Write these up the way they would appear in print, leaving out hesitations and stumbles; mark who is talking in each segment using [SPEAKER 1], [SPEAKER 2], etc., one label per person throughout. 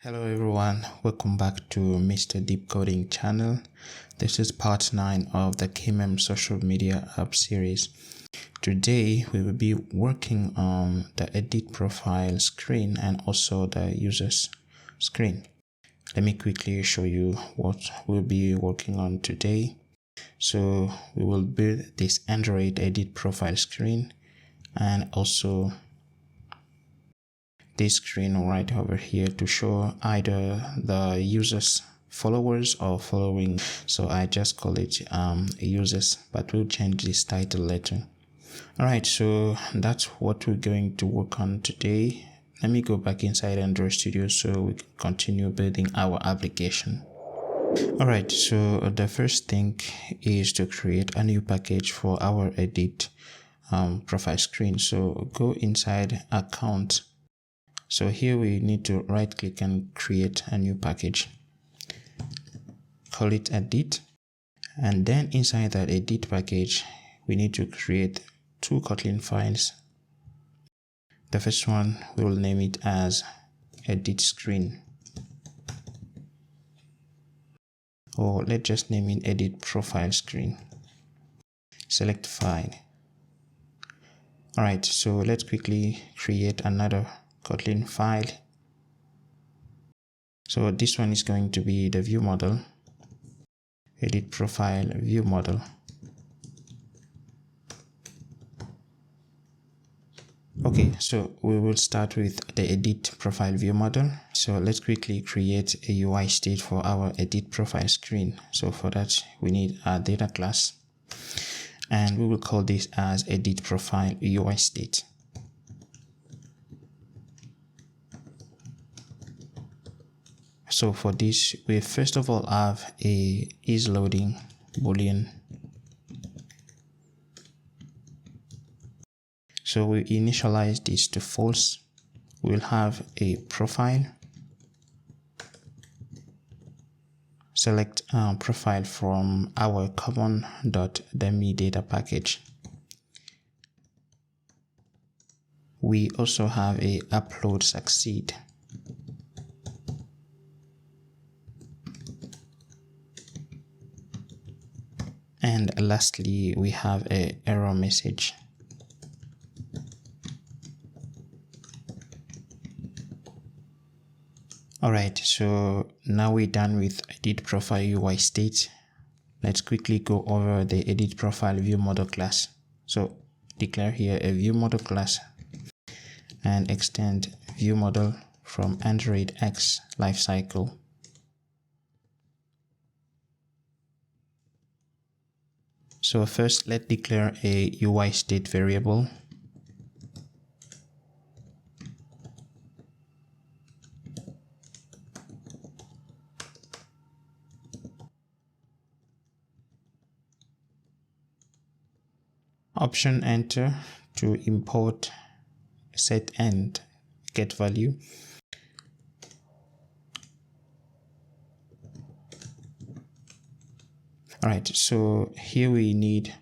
[SPEAKER 1] Hello everyone, welcome back to Mr. Deep Coding channel. This is part 9 of the KMM social media app series. Today we will be working on the edit profile screen and also the users screen. Let me quickly show you what we'll be working on today. So we will build this Android edit profile screen and also this screen right over here to show either the users followers or following. So I just call it users, but we'll change this title later. All right, so that's what we're going to work on today. Let me go back inside Android Studio so we can continue building our application. All right, so the first thing is to create a new package for our edit profile screen. So go inside account. So here we need to right click and create a new package. Call it edit. And then inside that edit package, we need to create two Kotlin files. The first one, we will name it as edit screen. Or let's just name it edit profile screen. Select file. All right, so let's quickly create another Kotlin file. So this one is going to be the view model, edit profile view model. Okay, so we will start with the edit profile view model. So let's quickly create a UI state for our edit profile screen. So for that, we need a data class and we will call this as edit profile UI state. So for this, we first of all have a isLoading boolean. So we initialize this to false. We'll have a profile. Select profile from our common.demi data package. We also have a upload succeed. And lastly, we have an error message. All right, so now we're done with edit profile UI state. Let's quickly go over the edit profile view model class. So declare here a view model class and extend view model from Android X lifecycle. So first, let's declare a UI state variable. Option enter to import set end get value. All right, so here we need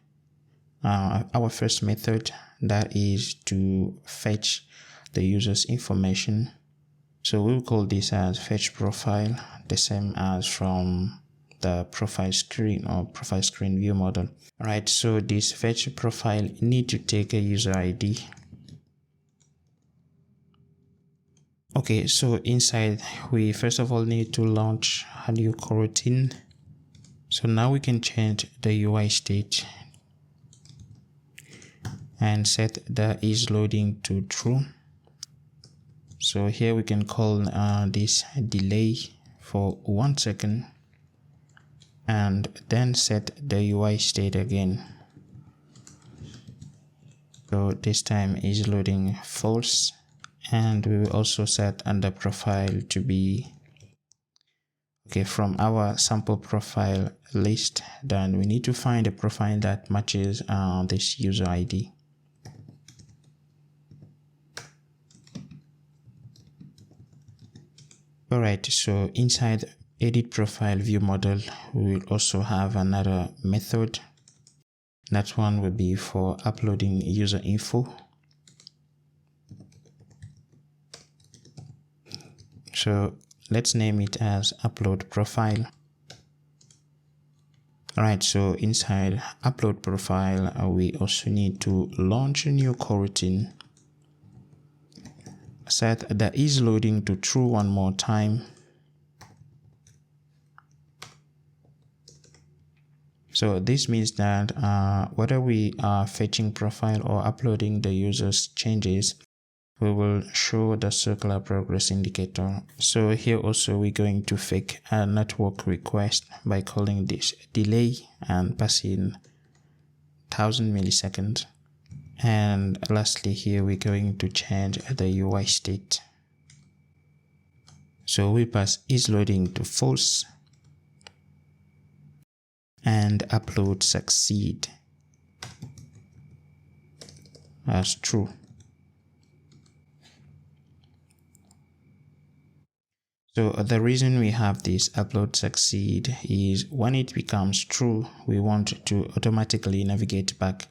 [SPEAKER 1] our first method, that is to fetch the user's information. So we'll call this as fetch profile, the same as from the profile screen or profile screen view model. All right, so this fetch profile need to take a user ID. Okay, so inside we first of all need to launch a new coroutine. So now we can change the UI state and set the isLoading to true. So here we can call this delay for 1 second and then set the UI state again. So this time isLoading false, and we will also set the profile to be from our sample profile list. Then we need to find a profile that matches this user ID. All right, so inside edit profile view model, we will also have another method. That one will be for uploading user info. So let's name it as upload profile. Alright, so inside upload profile, we also need to launch a new coroutine. Set the is loading to true one more time. So this means that whether we are fetching profile or uploading the user's changes, we will show the circular progress indicator. So here also we're going to fake a network request by calling this delay and pass in 1000 milliseconds. And lastly here we're going to change the UI state. So we pass is loading to false and upload succeed as true. So the reason we have this upload succeed is when it becomes true, we want to automatically navigate back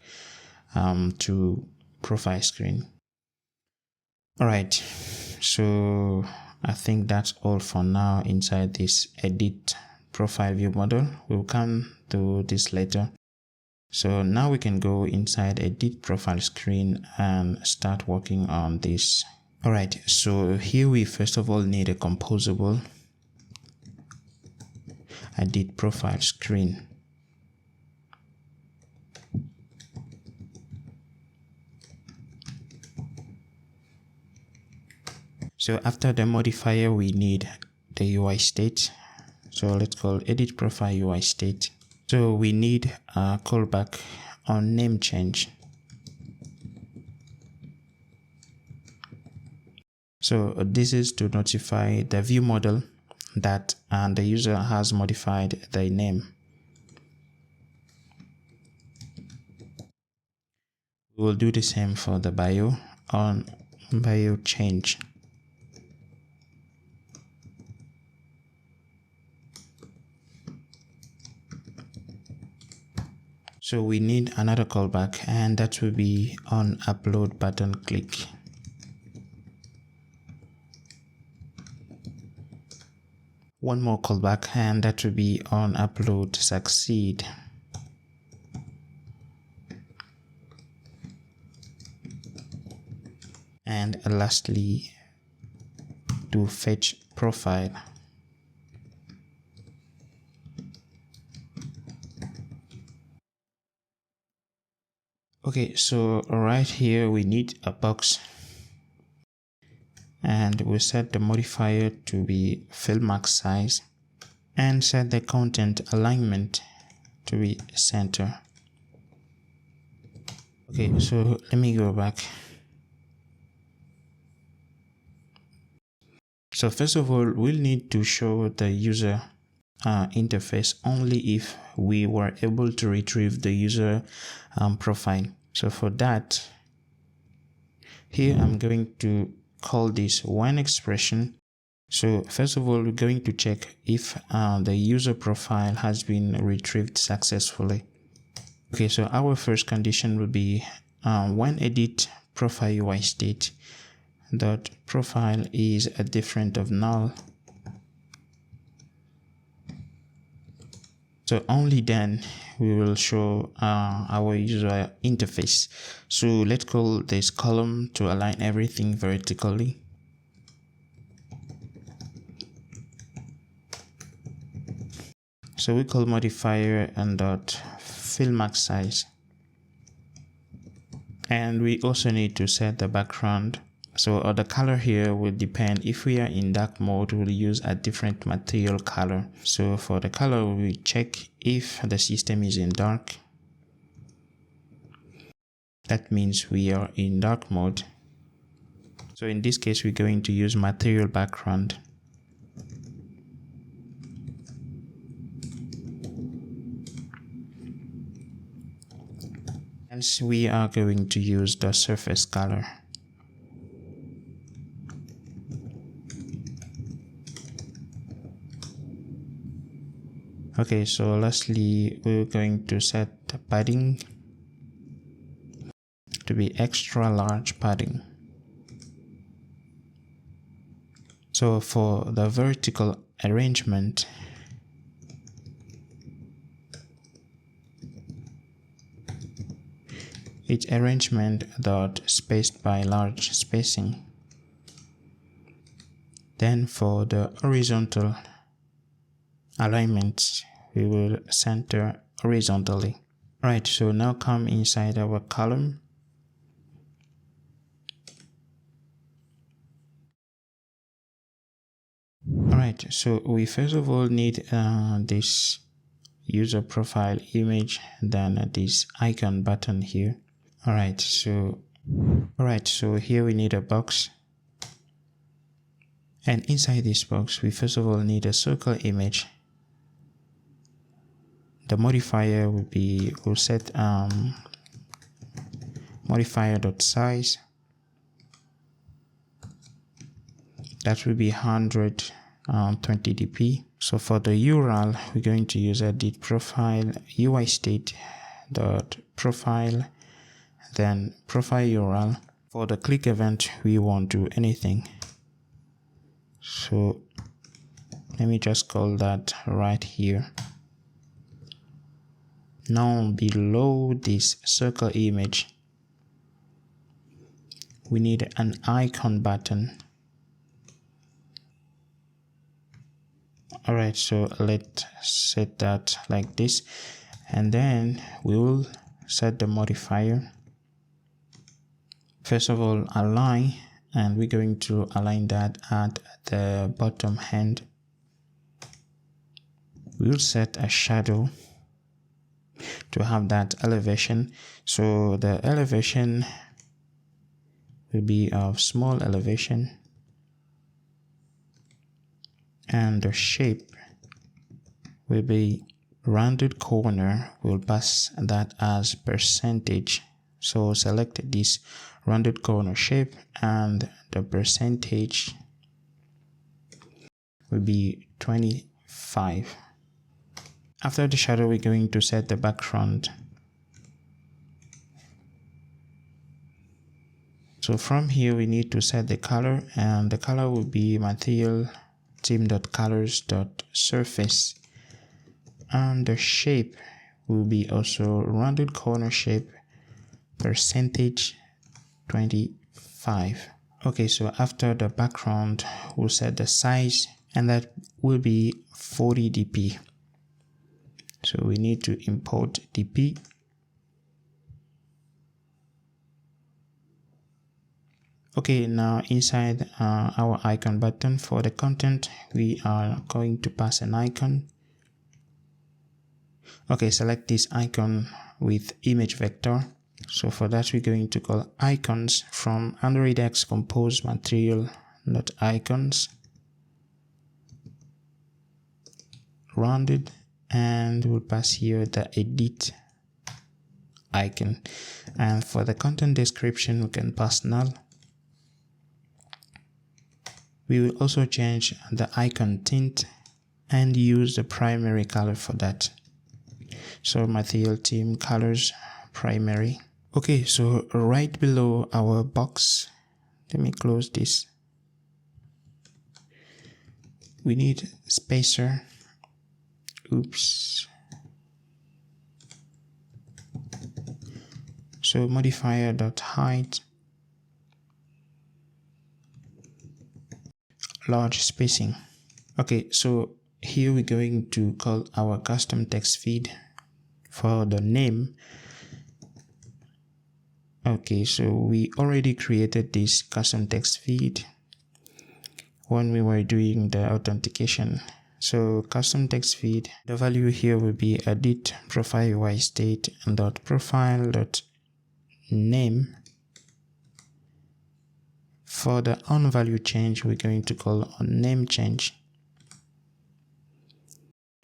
[SPEAKER 1] to profile screen. Alright, so I think that's all for now inside this edit profile view model. We'll come to this later. So now we can go inside edit profile screen and start working on this. Alright, so here we first of all need a composable edit profile screen. So after the modifier we need the UI state. So let's call edit profile UI state. So we need a callback on name change. So this is to notify the view model that the user has modified the name. We will do the same for the bio on bio change. So we need another callback, and that will be on upload button click. One more callback, and that will be on upload succeed. And lastly, to fetch profile. Okay, so right here we need a box, and we set the modifier to be fill max size and set the content alignment to be center. Okay, so let me go back. So first of all, we'll need to show the user interface only if we were able to retrieve the user profile. So for that, here I'm going to call this one expression. So first of all, we're going to check if the user profile has been retrieved successfully. Okay, so our first condition will be when edit profile UI state dot profile is different of null. So only then we will show our user interface. So let's call this column to align everything vertically. So we call modifier and dot fill max size. And we also need to set the background. So the color here will depend. If we are in dark mode, we'll use a different material color. So for the color, we check if the system is in dark. That means we are in dark mode. So in this case, we're going to use material background. Else we are going to use the surface color. Okay, so lastly, we're going to set the padding to be extra large padding. So So for the vertical arrangement, it's arrangement dot spaced by large spacing. Then for the horizontal alignment, we will center horizontally. Right, so now come inside our column. Alright, so we first of all need this user profile image, then this icon button here. Alright, so here we need a box. And inside this box, we first of all need a circle image. The modifier will set modifier.size. That will be 120 dp. So for the URL, we're going to use edit profile UI state dot profile, then profile URL. For the click event, we won't do anything. So let me just call that right here. Now below this circle image, we need an icon button. Alright, so let's set that like this, and then we will set the modifier. First of all, align, and we're going to align that at the bottom end. We'll set a shadow to have that elevation. So the elevation will be of small elevation, and the shape will be rounded corner. We'll pass that as percentage. So select this rounded corner shape, and the percentage will be 25. After the shadow, we're going to set the background. So from here, we need to set the color, and the color will be material theme.colors.surface, and the shape will be also rounded corner shape, percentage 25. Okay, so after the background, we'll set the size, and that will be 40 dp. So we need to import dp. Okay, now inside our icon button, for the content, we are going to pass an icon. Okay, select this icon with image vector. So for that, we're going to call icons from Android X compose material.icons rounded, and we'll pass here the edit icon. And for the content description, we can pass null. We will also change the icon tint and use the primary color for that. So material theme colors primary. Okay, so right below our box, let me close this. We need spacer. Oops. So modifier.height, large spacing. Okay, so here we're going to call our custom text feed. For the name, okay, so we already created this custom text feed when we were doing the authentication. So custom text feed, the value here will be edit profile UI state and dot profile dot name. For the on value change, we're going to call on name change,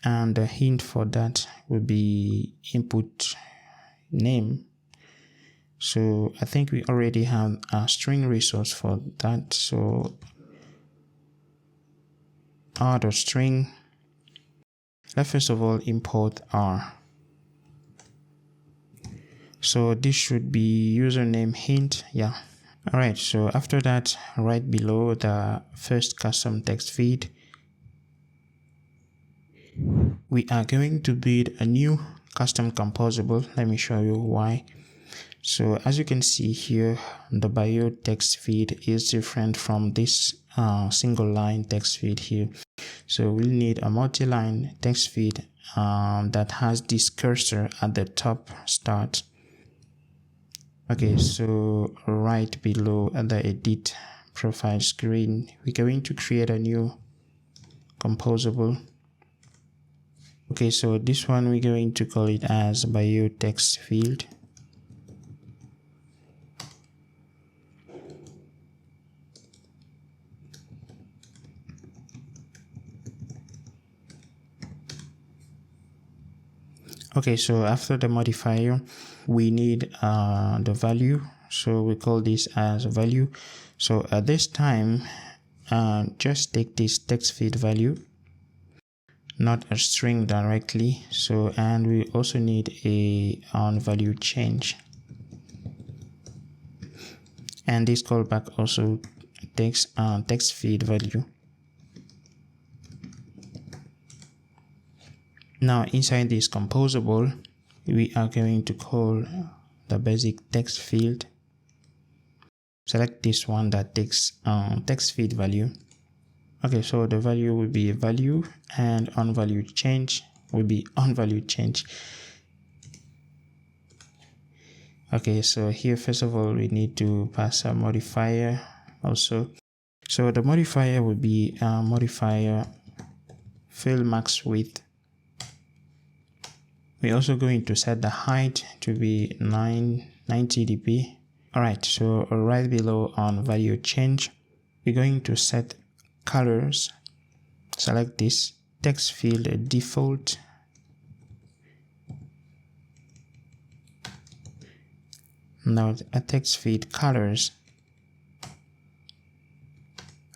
[SPEAKER 1] and the hint for that will be input name. So I think we already have a string resource for that. So r.string. Let's first of all import r. So this should be username hint. Yeah. Alright, so after that, right below the first custom text feed, we are going to build a new custom composable. Let me show you why. So as you can see here, the bio text feed is different from this single line text feed here. So we'll need a multi-line text feed that has this cursor at the top start. Okay, so right below the edit profile screen, we're going to create a new composable. Okay, so this one we're going to call it as bio text field. Okay, so after the modifier, we need the value. So we call this as value. So at this time, just take this text feed value, not a string directly. So, and we also need a on value change. And this callback also takes text feed value. Now inside this composable, we are going to call the basic text field. Select this one that takes text feed value. Okay, so the value will be value and on value change will be on value change. Okay, so here first of all we need to pass a modifier also. So the modifier will be modifier fill max width. We're also going to set the height to be 90 dp. Alright, so right below on value change, we're going to set colors. Select this text field default. Now a text field colors.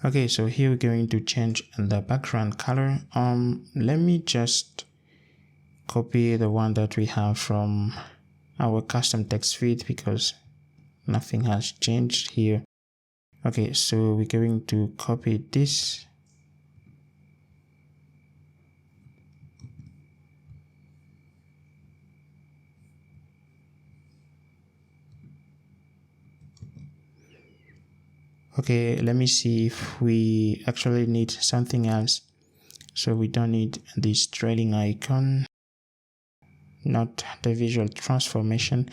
[SPEAKER 1] Okay, so here we're going to change the background color. Let me just copy the one that we have from our custom text feed because nothing has changed here. Okay, so we're going to copy this. Okay, let me see if we actually need something else. So we don't need this trailing icon, not the visual transformation.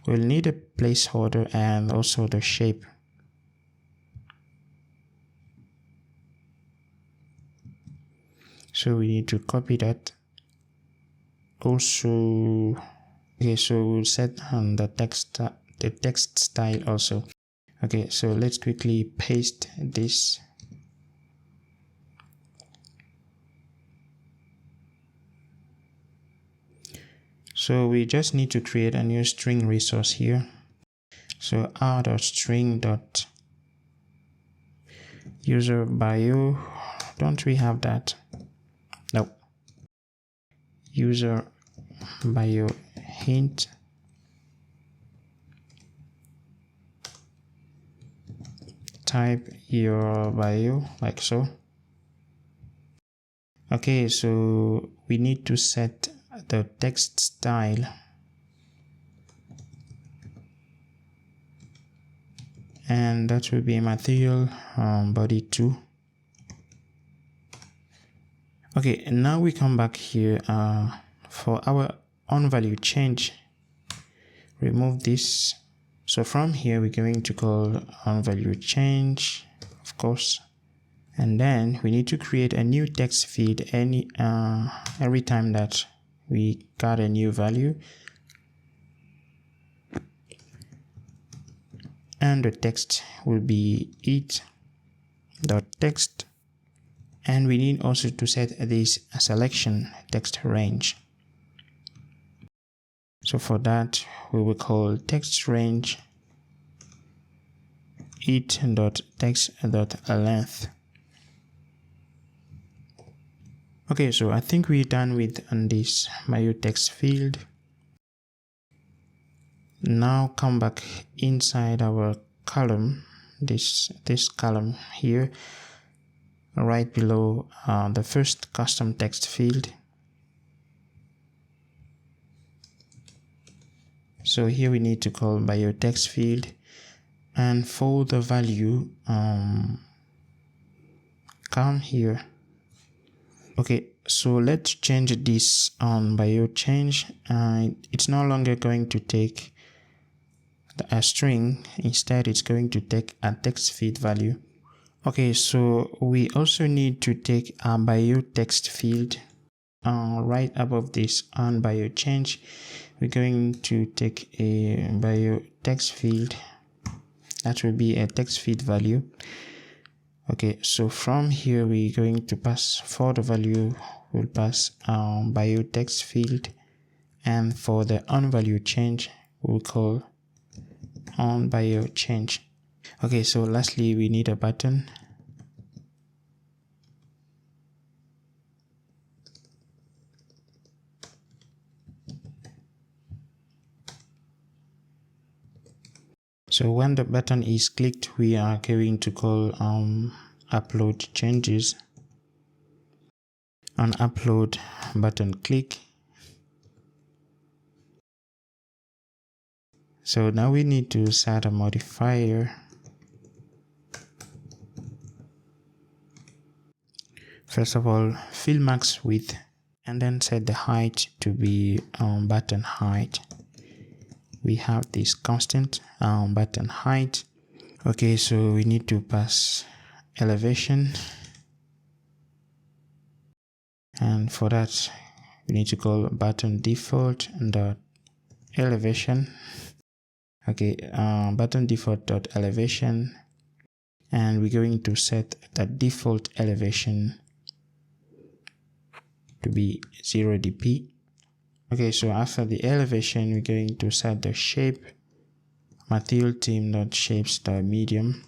[SPEAKER 1] We'll need a placeholder and also the shape. So we need to copy that. Also, okay, so we'll set on the text style also. Okay, so let's quickly paste this. So we just need to create a new string resource here. So r.string dot user bio. Don't we have that? No. User bio hint. Type your bio like so. Okay, so we need to set the text style and that will be material body 2. Okay, and now we come back here for our on value change. Remove this. So from here we're going to call on value change, of course, and then we need to create a new text feed every time that we got a new value, and the text will be it.text, and we need also to set this selection text range. So for that we will call text range it.text.length. Okay, so I think we're done with this bio text field. Now come back inside our column, this column here, right below the first custom text field. So here we need to call by your text field, and for the value, come here. Okay, so let's change this on by your change. It's no longer going to take a string, instead it's going to take a text field value. Okay, so we also need to take a by your text field. Right above this on by your change, we're going to take a by your text field. That will be a text field value. Okay, so from here we're going to pass, for the value we'll pass by your text field, and for the on value change we'll call on by your change. Okay, so lastly we need a button. So when the button is clicked, we are going to call upload changes. On upload button click. So now we need to set a modifier. First of all, fill max width, and then set the height to be button height. We have this constant button height. Okay, so we need to pass elevation, and for that we need to call button default dot elevation. Okay, button default dot elevation, and we're going to set the default elevation to be 0 dp. Okay, so after the elevation, we're going to set the shape, material theme.shapes.medium.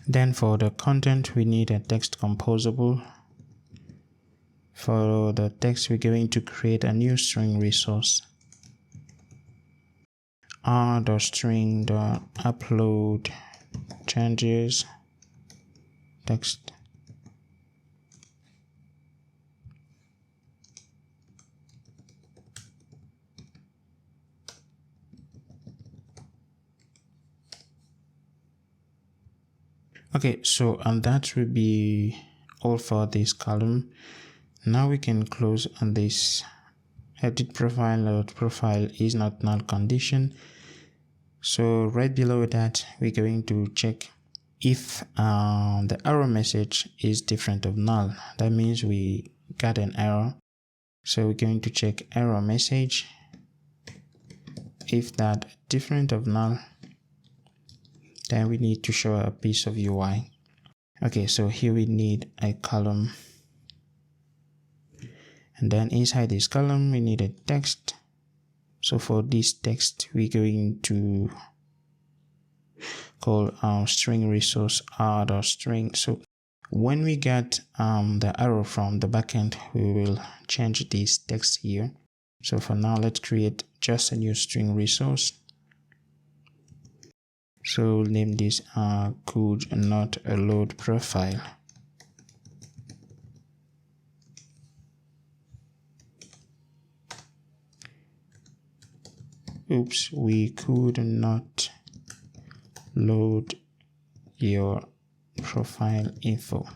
[SPEAKER 1] Then for the content, we need a text composable. For the text, we're going to create a new string resource. r.string.upload changes text. Okay, so and that will be all for this column. Now we can close on this edit profile. Profile is not null condition. So right below that, we're going to check if the error message is different of null. That means we got an error. So we're going to check error message. If that different of null, then we need to show a piece of UI. Okay, so here we need a column, and then inside this column we need a text. So for this text, we're going to call our string resource r.string. So when we get the error from the backend, we will change this text here. So for now, let's create just a new string resource. So we'll name this could not load profile. Oops, we could not load your profile info.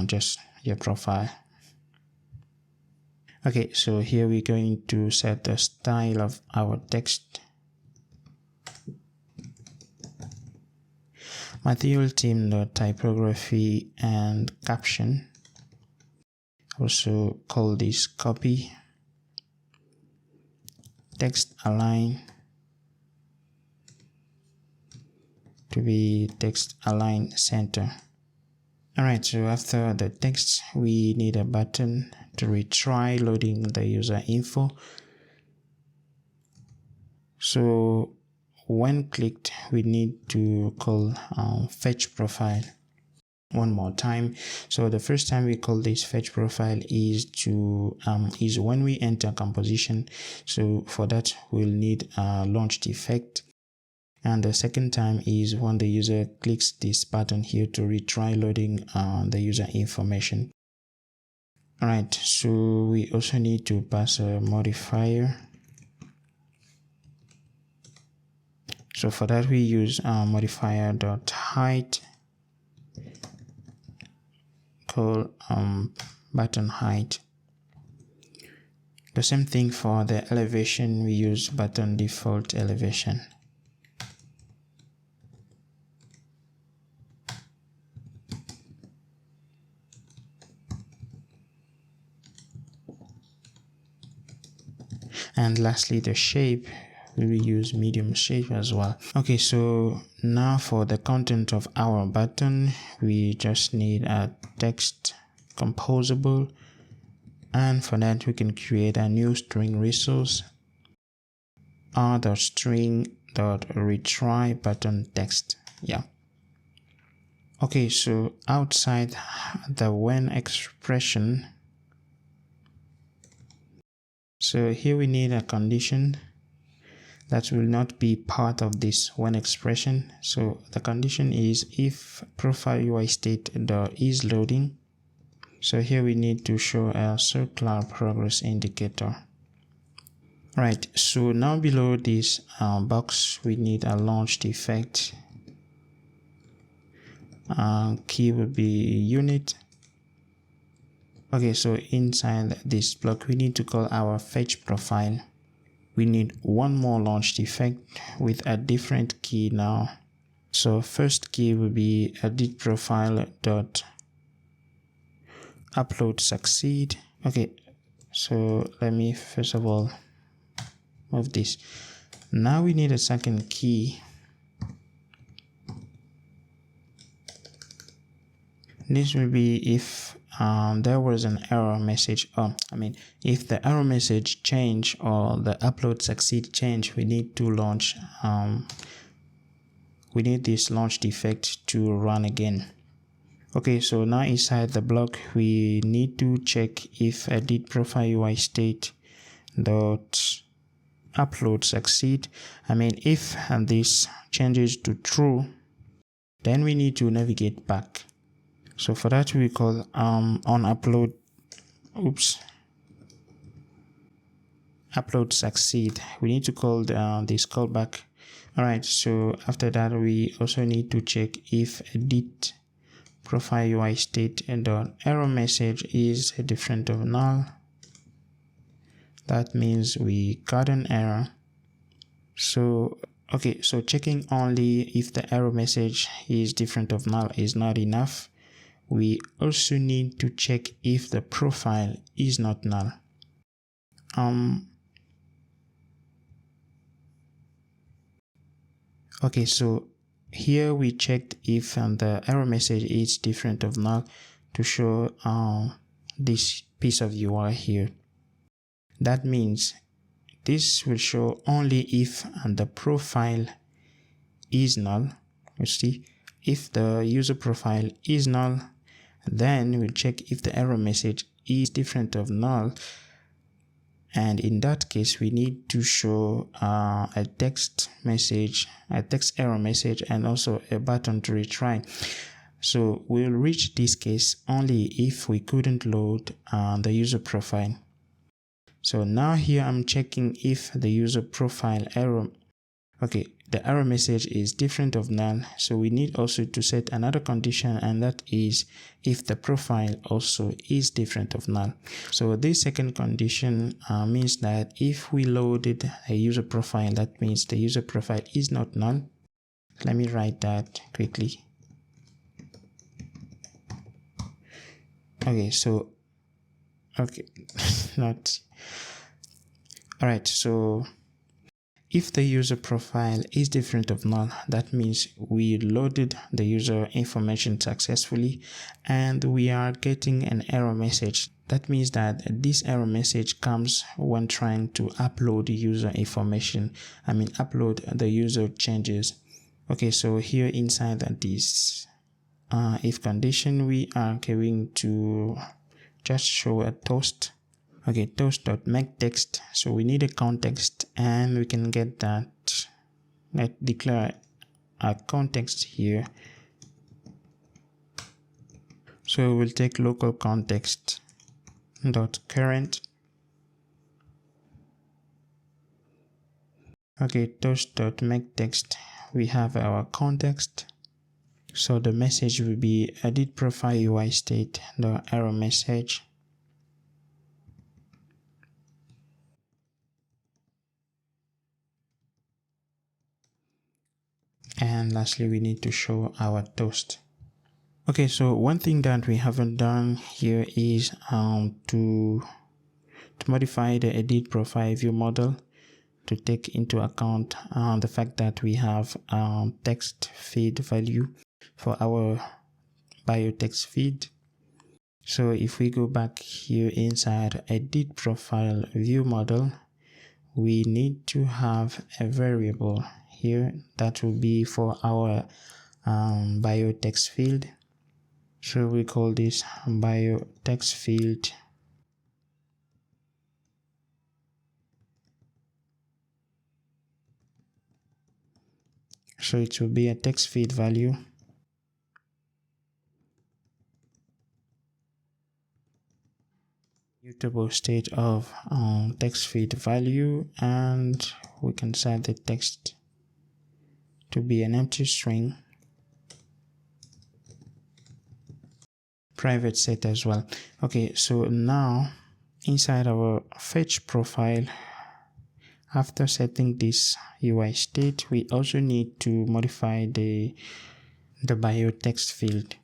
[SPEAKER 1] Just your profile. Okay, so here we're going to set the style of our text. Material theme typography and caption. Also call this copy. Text align to be text align center. Alright, so after the text, we need a button to retry loading the user info. So when clicked, we need to call fetch profile one more time. So the first time we call this fetch profile is to is when we enter composition. So for that we'll need a launched effect. And the second time is when the user clicks this button here to retry loading the user information. Alright, so we also need to pass a modifier. So for that we use modifier.height called button height. The same thing for the elevation, we use button default elevation. And lastly, the shape, we will use medium shape as well. Okay, so now for the content of our button, we just need a text composable, and for that we can create a new string resource, r.string.retry button text. Yeah. Okay, so outside the when expression, so here we need a condition that will not be part of this when expression. So the condition is if profile UI state is loading. So here we need to show a circular progress indicator. Right, so now below this box we need a launched effect. Key will be unit. Okay, so inside this block we need to call our fetch profile. We need one more launched effect with a different key now. So first key will be edit profile dot upload succeed. Okay, so let me first of all move this. Now we need a second key. This will be if there was an error message, if the error message change or the upload succeed change, we need to launch we need this launched effect to run again. Okay, so now inside the block we need to check if edit profile UI state dot upload succeed. If this changes to true, then we need to navigate back. So for that we call on upload upload succeed. We need to call this callback. Alright, so after that we also need to check if edit profile UI state and error message is different of null. That means we got an error. So okay, so checking only if the error message is different of null is not enough. We also need to check if the profile is not null. Okay, so here we checked if the error message is different of null to show this piece of UI here. That means this will show only if the profile is null. You see, if the user profile is null, then we'll check if the error message is different of null, and in that case we need to show a text error message and also a button to retry. So we'll reach this case only if we couldn't load the user profile. So now here I'm checking if the user profile error, okay, the error message is different of null. So we need also to set another condition, and that is if the profile also is different of null. So this second condition means that if we loaded a user profile, that means the user profile is not null. Let me write that quickly. Okay, so not alright, so if the user profile is different of null, that means we loaded the user information successfully and we are getting an error message. That means that this error message comes when trying to upload user information. Upload the user changes. Okay, so here inside this if condition, we are going to just show a toast. Okay, toast.makeText. So we need a context and we can get that let's declare a context here. So we'll take local context dot current. Okay, toast.makeText. We have our context. So the message will be edit profile UI state, the error message. And lastly, we need to show our toast. Okay, so one thing that we haven't done here is to modify the edit profile view model to take into account the fact that we have text feed value for our bio text feed. So if we go back here inside edit profile view model, we need to have a variable here that will be for our bio text field. So we call this bio text field. So it will be a text feed value. Mutable state of text feed value, and we can set the text to be an empty string. Private set as well. Okay, so now inside our fetch profile, after setting this UI state, we also need to modify the bio text field.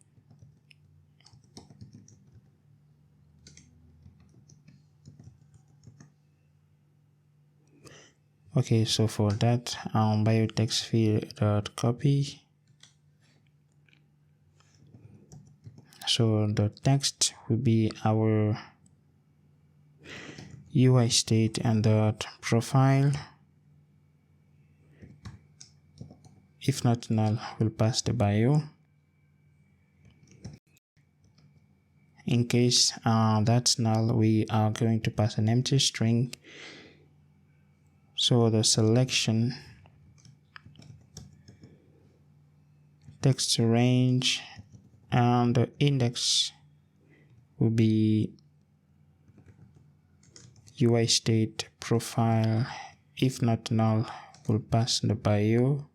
[SPEAKER 1] Okay, so for that, bio text field dot copy. So the text will be our UI state and dot profile. If not null, we'll pass the bio. In case that's null, we are going to pass an empty string. So the selection text range and the index will be UI state profile. If not null, we'll pass the bio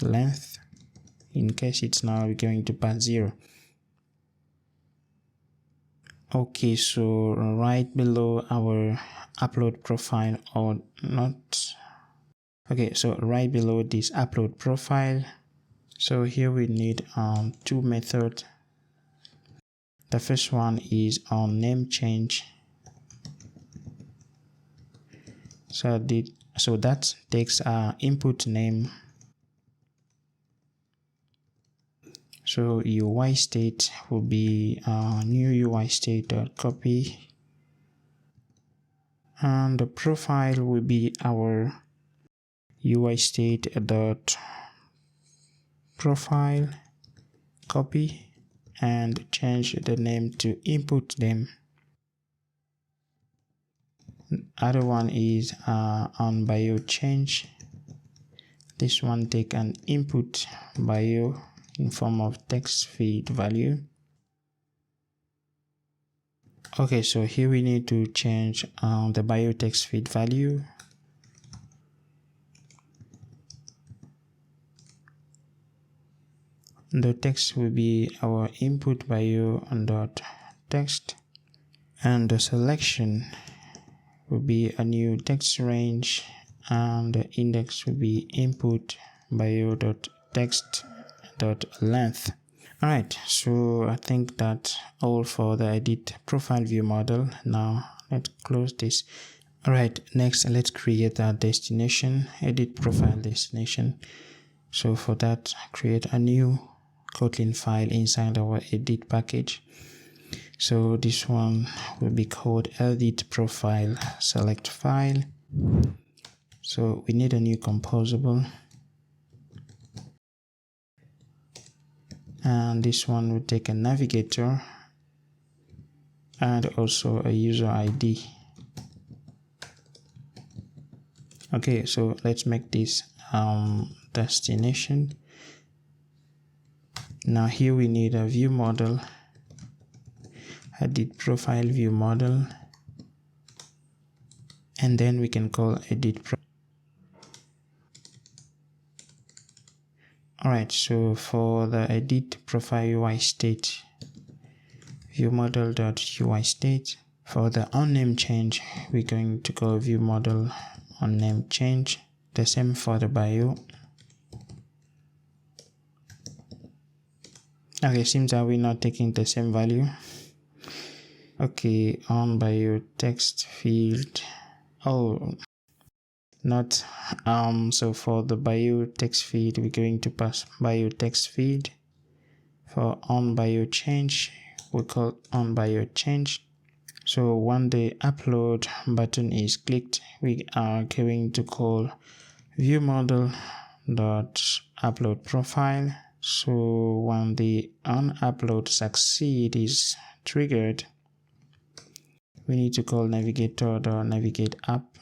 [SPEAKER 1] length. In case it's null, we're going to pass 0. Okay, so right below our upload profile, or not, okay, so right below this upload profile, so here we need two methods. The first one is on name change. So that takes our input name. So UI state will be new UI state dot copy, and the profile will be our UI state dot profile, copy, and change the name to input name. Other one is on bio change. This one take an input bio in form of text feed value. Okay, so here we need to change the bio text feed value. The text will be our input bio dot text, and the selection will be a new text range, and the index will be input bio dot text dot length. Alright, so I think that's all for the edit profile view model. Now let's close this. Alright, next let's create a destination, edit profile destination. So for that, create a new Kotlin file inside our edit package. So this one will be called edit profile select file. So we need a new composable, and this one will take a navigator and also a user ID. Okay, so let's make this destination. Now here we need a view model, edit profile view model, and then we can call edit pro. Alright, so for the edit profile UI state, view model.ui state. For the onName change, we're going to call view model onName change. The same for the bio. Okay, seems that we're not taking the same value. Okay, on bio text field. Oh, not so for the bio text field, we're going to pass bio text field. For on bio change, we call on bio change. So when the upload button is clicked, we are going to call view model dot upload profile. So when the on upload succeed is triggered, we need to call navigator dot navigate up.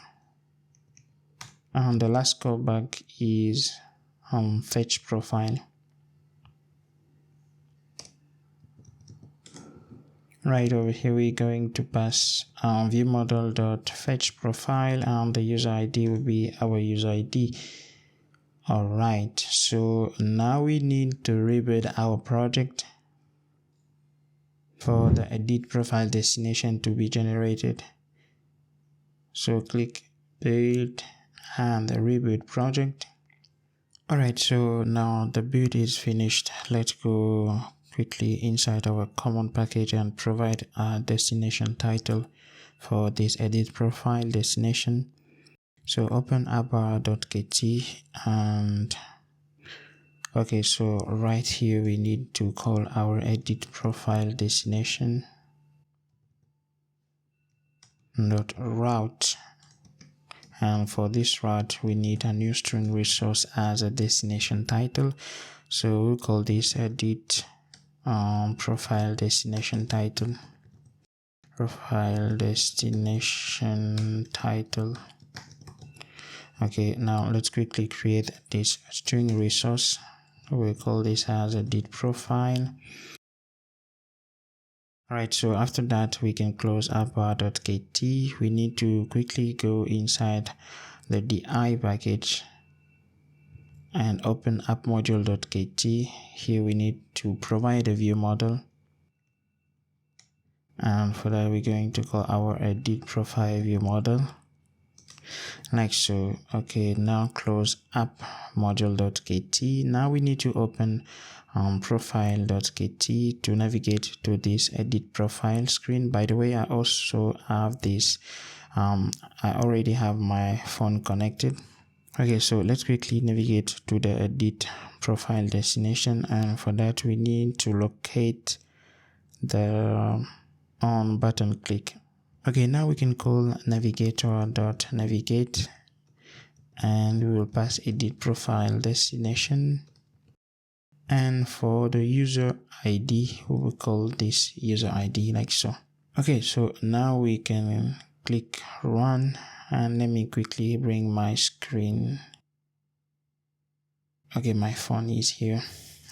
[SPEAKER 1] And the last callback is fetch profile. Right over here we're going to pass view model dot fetch profile, and the user ID will be our user ID. Alright, so now we need to rebuild our project for the edit profile destination to be generated. So click build and rebuild project. Alright, so now the build is finished. Let's go quickly inside our common package and provide a destination title for this edit profile destination. So open abba.kt and okay, so right here we need to call our edit profile destination dot route, and for this route we need a new string resource as a destination title. So we'll call this edit profile destination title. Profile destination title. Okay, now let's quickly create this string resource. We'll call this as edit profile. Alright, so after that we can close abba.kt. We need to quickly go inside the di package and open appmodule.kt. Here we need to provide a view model, and for that we're going to call our edit profile view model like so. Okay, now close appmodule.kt. Now we need to open profile.kt to navigate to this edit profile screen. By the way, I also have this I already have my phone connected. Okay, so let's quickly navigate to the edit profile destination, and for that we need to locate the on button click. Okay, now we can call navigator.navigate and we will pass edit profile destination, and for the user ID we will call this user ID like so. Okay, so now we can click run, and let me quickly bring my screen. Okay, my phone is here,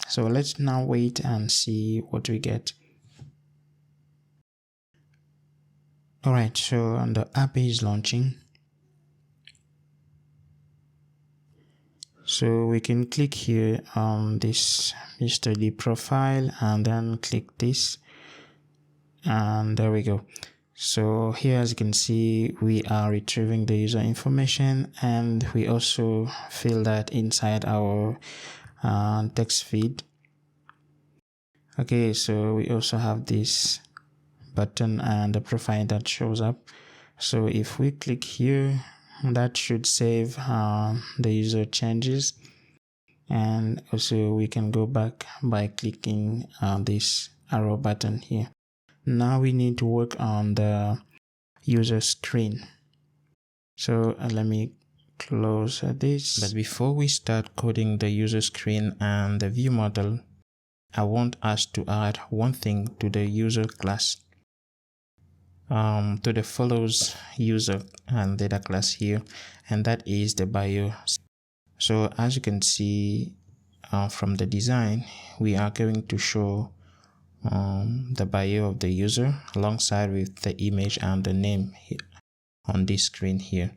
[SPEAKER 1] so let's now wait and see what we get. Alright, so the app is launching. So we can click here on this Mr. D profile and then click this, and there we go. So here, as you can see, we are retrieving the user information, and we also fill that inside our text feed. Okay, so we also have this button and the profile that shows up. So if we click here, that should save the user changes, and also we can go back by clicking this arrow button here. Now we need to work on the user screen. So let me close this. But before we start coding the user screen and the view model, I want us to add one thing to the user class. to the follows user and data class here, and that is the bio. So as you can see from the design, we are going to show the bio of the user alongside with the image and the name here on this screen here.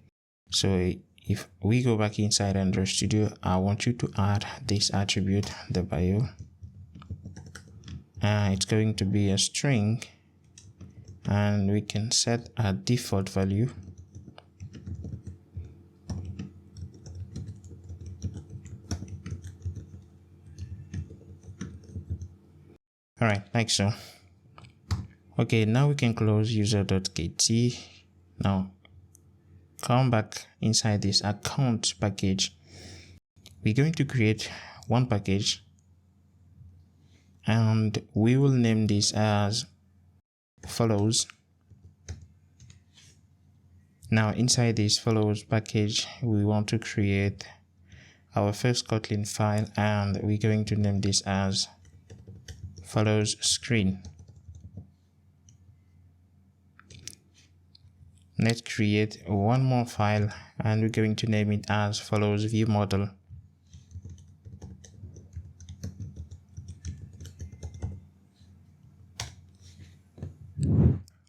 [SPEAKER 1] So if we go back inside Android Studio, I want you to add this attribute, the bio. It's going to be a string, and we can set a default value. All right, like so. Okay, now we can close user.kt. Now come back inside this account package. We're going to create one package, and we will name this as follows. Now inside this follows package, we want to create our first Kotlin file, and we're going to name this as follows screen. Let's create one more file, and we're going to name it as follows view model.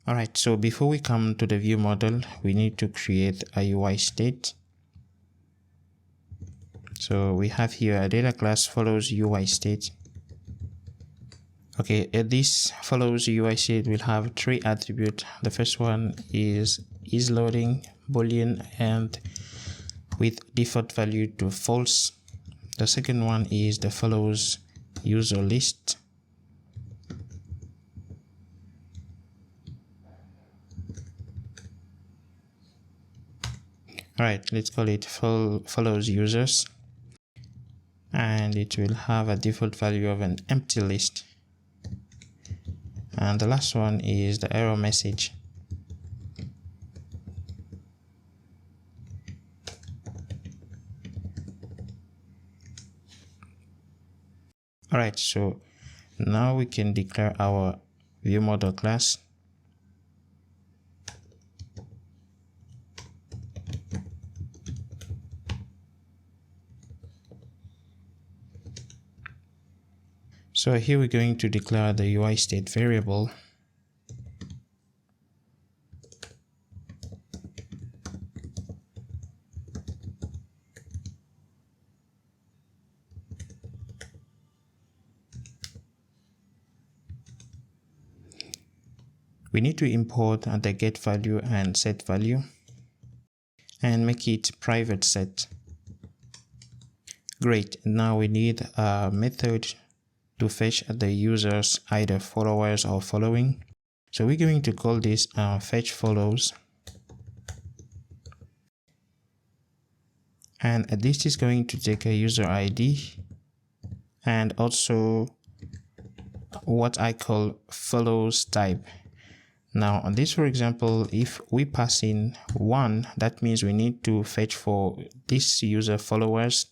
[SPEAKER 1] Alright, so before we come to the view model, we need to create a UI state. So we have here a data class follows UI state. Okay, this follows UI state will have three attributes. The first one is loading boolean and with default value to false. The second one is the follows user list. Alright, let's call it follows users, and it will have a default value of an empty list. And the last one is the error message. Alright, so now we can declare our view model class. So here we're going to declare the UI state variable. We need to import the get value and set value and make it private set. Great, now we need a method to fetch the users either followers or following. So we're going to call this fetch follows, and this is going to take a user ID and also what I call follows type. Now on this, for example, if we pass in 1, that means we need to fetch for this user followers.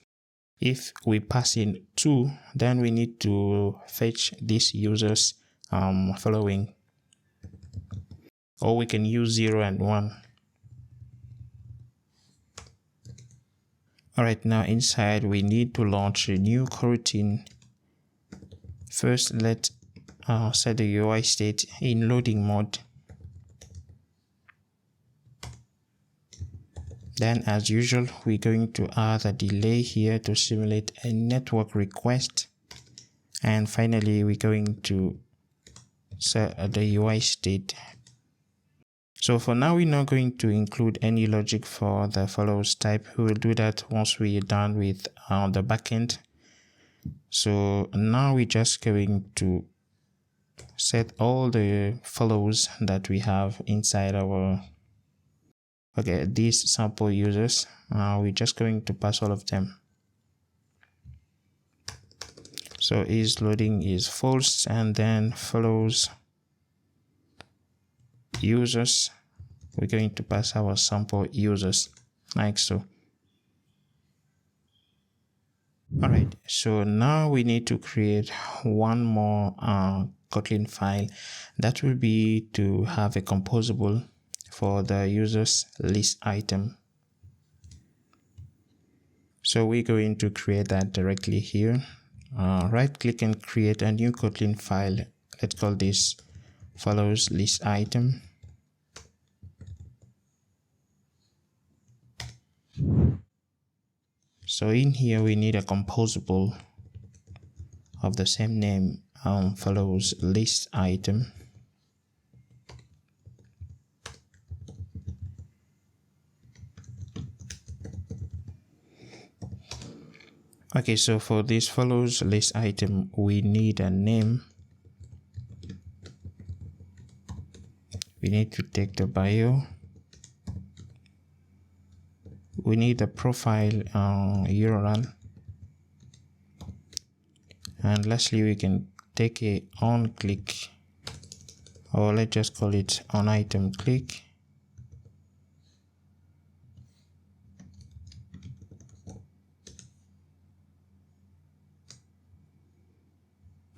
[SPEAKER 1] If we pass in 2, then we need to fetch this user's following. Or we can use 0 and 1. Alright, now inside we need to launch a new coroutine. First, let's set the UI state in loading mode. Then as usual, we're going to add a delay here to simulate a network request. And finally, we're going to set the UI state. So for now, we're not going to include any logic for the follows type. We will do that once we're done with the backend. So now we're just going to set all the follows that we have inside our these sample users. We're just going to pass all of them. So is loading is false, and then follows users, we're going to pass our sample users like so. Alright, so now we need to create one more Kotlin file. That will be to have a composable for the user's list item. So we're going to create that directly here. Right click and create a new Kotlin file. Let's call this follows list item. So in here we need a composable of the same name, follows list item. Okay, so for this follows list item, we need a name. We need to take the bio. We need a profile URL. And lastly, we can take a on click, or let's just call it on item click.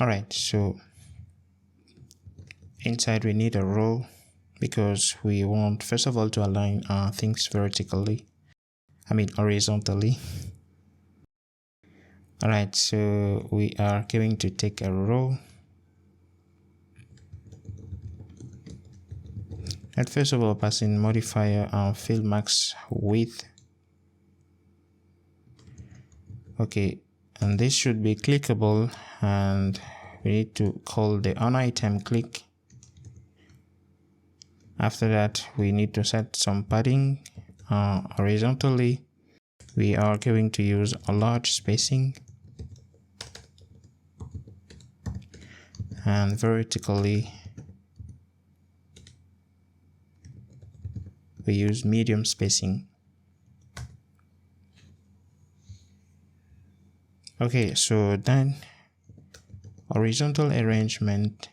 [SPEAKER 1] Alright, so inside we need a row because we want first of all to align things horizontally. Alright, so we are going to take a row. And first of all, pass in modifier fill max width. Okay, and this should be clickable, and we need to call the on item click. After that, we need to set some padding. Horizontally, we are going to use a large spacing, and vertically we use medium spacing. Okay, so then horizontal arrangement,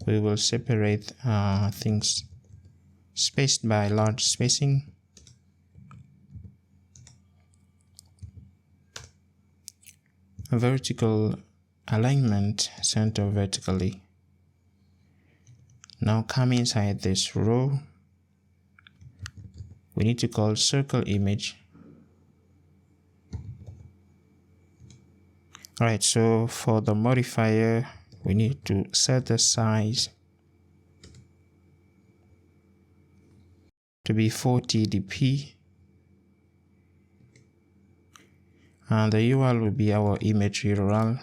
[SPEAKER 1] we will separate things spaced by large spacing. Vertical alignment, center vertically. Now come inside this row. We need to call circle image. Alright, so for the modifier, we need to set the size to be 40 dp, and the URL will be our image URL.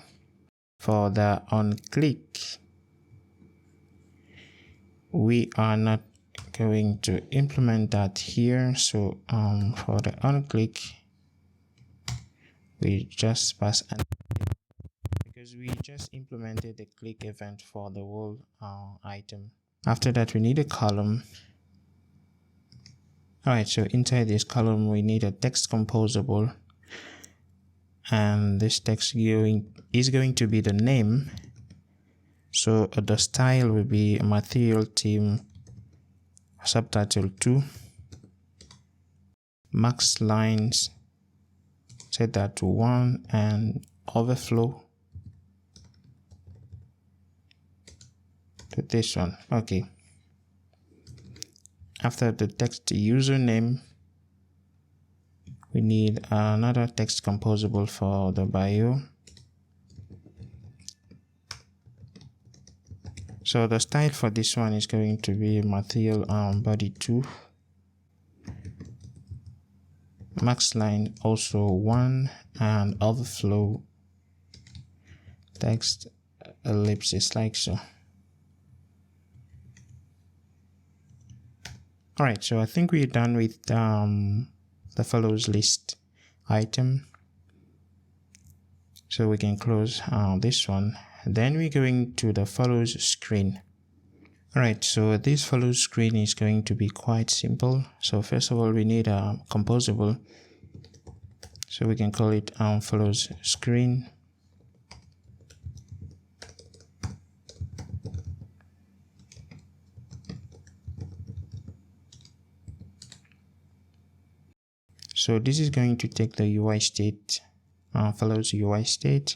[SPEAKER 1] For the on click, we are not going to implement that here, so for the on click, we just pass an, because we just implemented the click event for the whole item. After that, we need a column. Alright, so inside this column we need a text composable, and this text is going to be the name. So the style will be material theme subtitle 2, max lines, set that to 1, and overflow to this one. Okay, after the text username, we need another text composable for the bio. So the style for this one is going to be material body 2, max line also 1, and overflow text ellipsis, like so. Alright, so I think we're done with the follows list item, so we can close this one. Then we're going to the follows screen. Alright, so this follows screen is going to be quite simple. So first of all, we need a composable, so we can call it follows screen. So this is going to take the UI state follows UI state.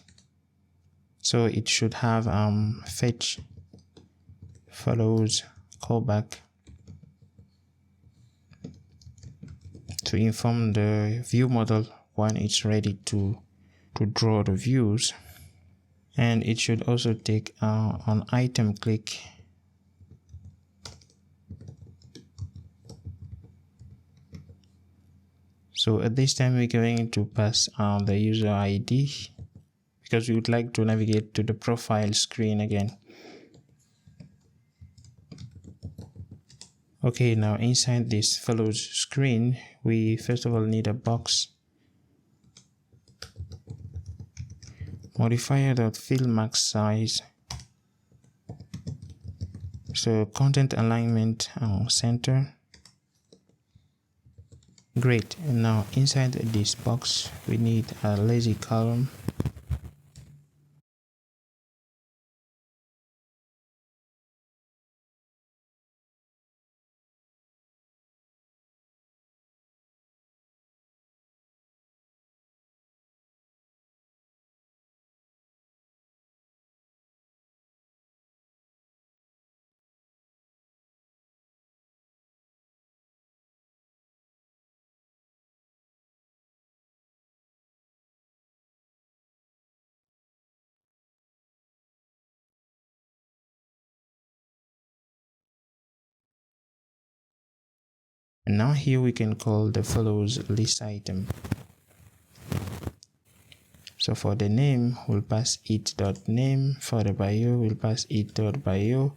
[SPEAKER 1] So it should have fetch follows callback to inform the view model when it's ready to draw the views. And it should also take on item click So at this time we're going to pass the user ID because we would like to navigate to the profile screen again. Okay, now inside this follows screen, we first of all need a box. Modifier.fill max size. So content alignment center. Great. And now inside this box we need a lazy column. And now here we can call the follows list item. So for the name, we'll pass it.name. For the bio, we'll pass it.bio.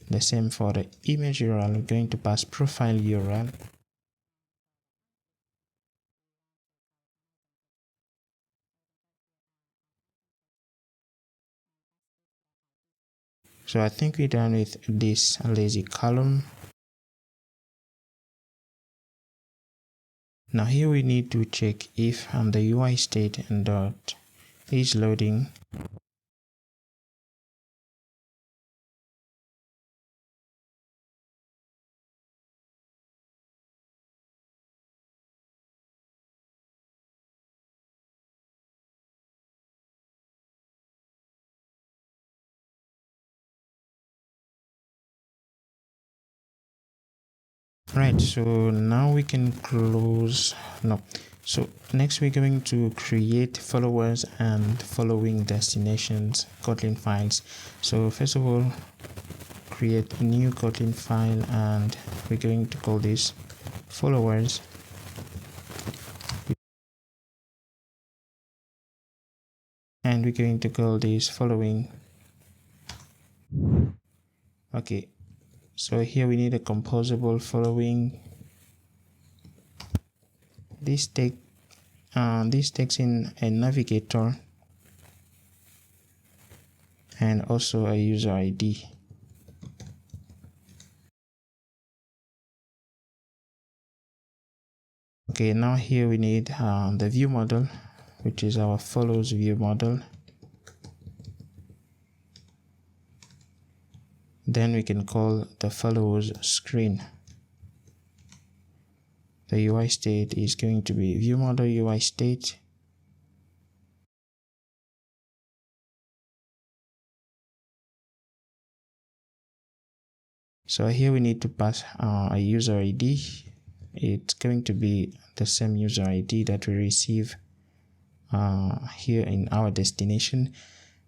[SPEAKER 1] The same for the image URL, we're going to pass profile URL. So I think we're done with this lazy column. Now here we need to check if the UI state and dot is loading. Right, so now we can close. No, so next we're going to create followers and following destinations Kotlin files. So first of all, create a new Kotlin file and we're going to call this followers. And we're going to call this following. Okay, so here we need a composable following. This takes in a navigator and also a user ID. Okay, now here we need the view model, which is our follows view model. Then we can call the follows screen. The UI state is going to be view model UI state. So here we need to pass a user ID. It's going to be the same user ID that we receive here in our destination.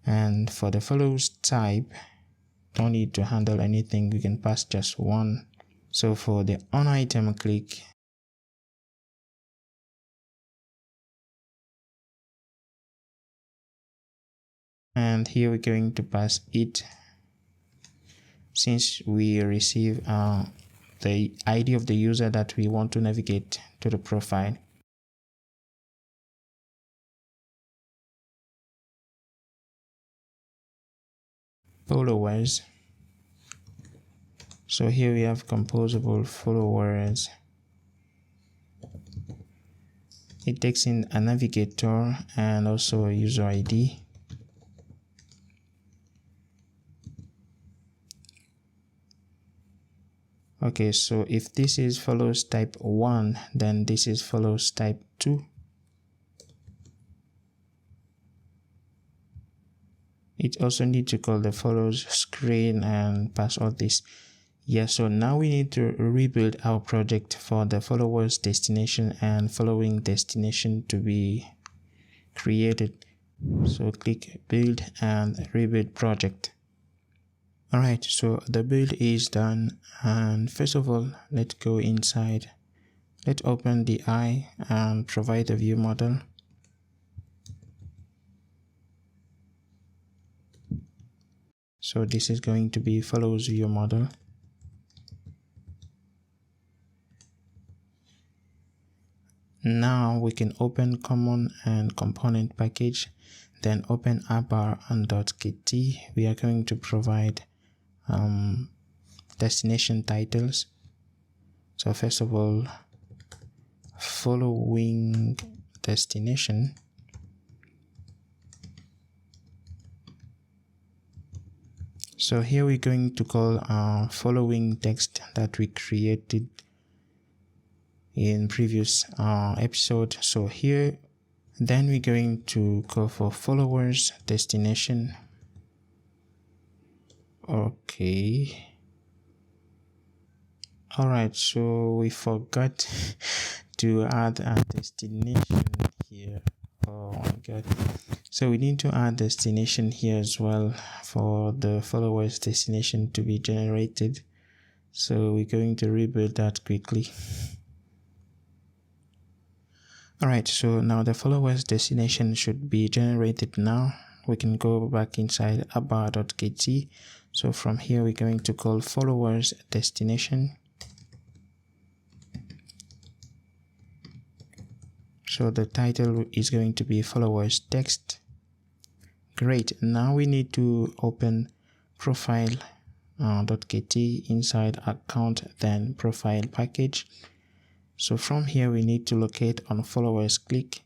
[SPEAKER 1] And for the follows type, don't need to handle anything, we can pass just one. So for the on item click, and here we're going to pass it since we receive the ID of the user that we want to navigate to the profile. Followers. So here we have composable followers. It takes in a navigator and also a user ID. Okay, so if this is follows type 1, then this is follows type 2. we also need to call the follows screen and pass all this. Yeah, so now we need to rebuild our project for the followers destination and following destination to be created. So click build and rebuild project. Alright, so the build is done, and first of all, let's go inside. Let's open the eye and provide a view model. So this is going to be follows view model. Now we can open common and component package, then open appbar and .kt. We are going to provide destination titles. So first of all, following destination. So here we're going to call our following text that we created in previous episode. So here, then we're going to go for followers destination. Okay. Alright, so we forgot to add a destination here. Oh my god. So we need to add destination here as well for the followers destination to be generated. So we're going to rebuild that quickly. Alright, so now the followers destination should be generated now. We can go back inside appbar.kt. So from here we're going to call followers destination. So the title is going to be followers text. Great. Now we need to open profile.kt inside account, then profile package. So from here we need to locate on followers click.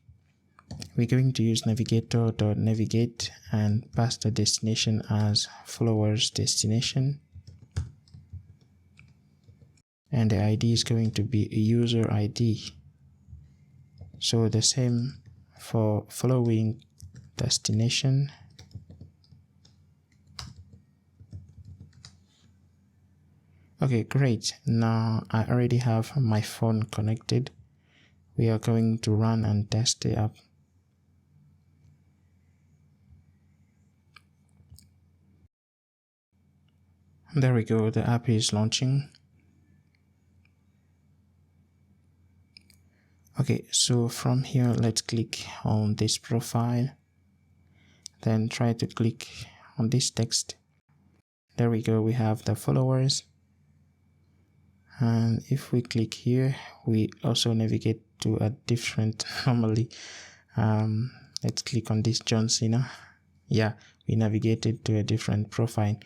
[SPEAKER 1] We're going to use navigator.navigate and pass the destination as followers destination. And the ID is going to be a user ID. So the same for following destination. Okay, great. Now I already have my phone connected. We are going to run and test the app. There we go, the app is launching. Okay, so from here, let's click on this profile. Then try to click on this text. There we go, we have the followers. And if we click here, we also navigate to a different normally. Let's click on this John Cena. Yeah, we navigated to a different profile.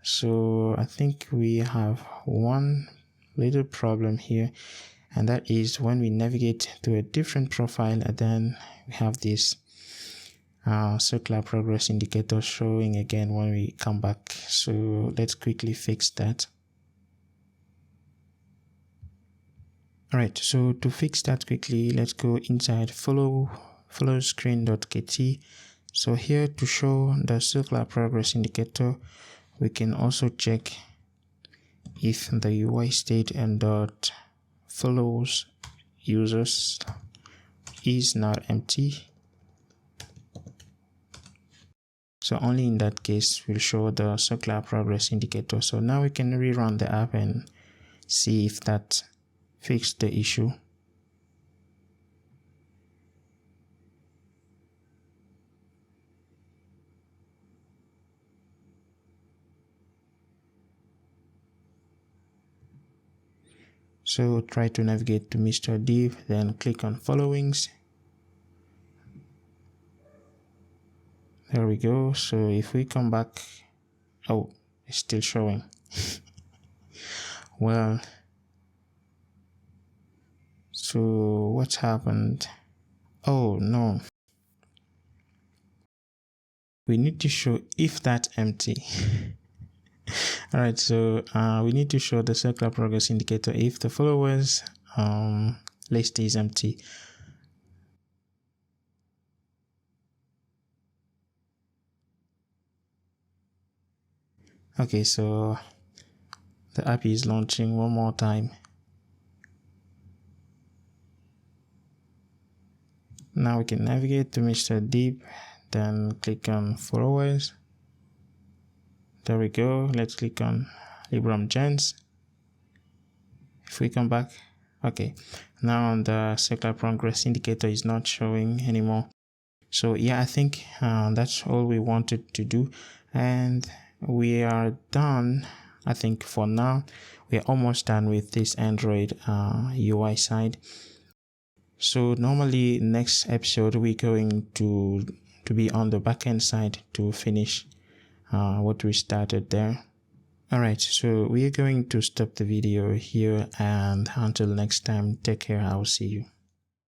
[SPEAKER 1] So I think we have one little problem here, and that is when we navigate to a different profile, and then we have this circular progress indicator showing again when we come back. So let's quickly fix that. Alright, so to fix that quickly, let's go inside follow screen.kt. So here, to show the circular progress indicator, we can also check if the UI state and dot follows users is not empty. So only in that case will show the circular progress indicator. So now we can rerun the app and see if that fixed the issue. So try to navigate to Mr. Div, then click on followings. There we go. So if we come back, oh, it's still showing. Well, so what's happened? Oh no. We need to show if that's empty. Alright, so we need to show the circular progress indicator if the followers list is empty. Okay, so the app is launching one more time. Now we can navigate to Mr. Deep, then click on followers. There we go. Let's click on Librem Gens. If we come back, okay, now the circular progress indicator is not showing anymore. So yeah, I think that's all we wanted to do, and we are done. I think for now we are almost done with this Android UI side. So normally next episode we're going to be on the backend side to finish what we started there. Alright, so we are going to stop the video here, and until next time, take care. I'll see you.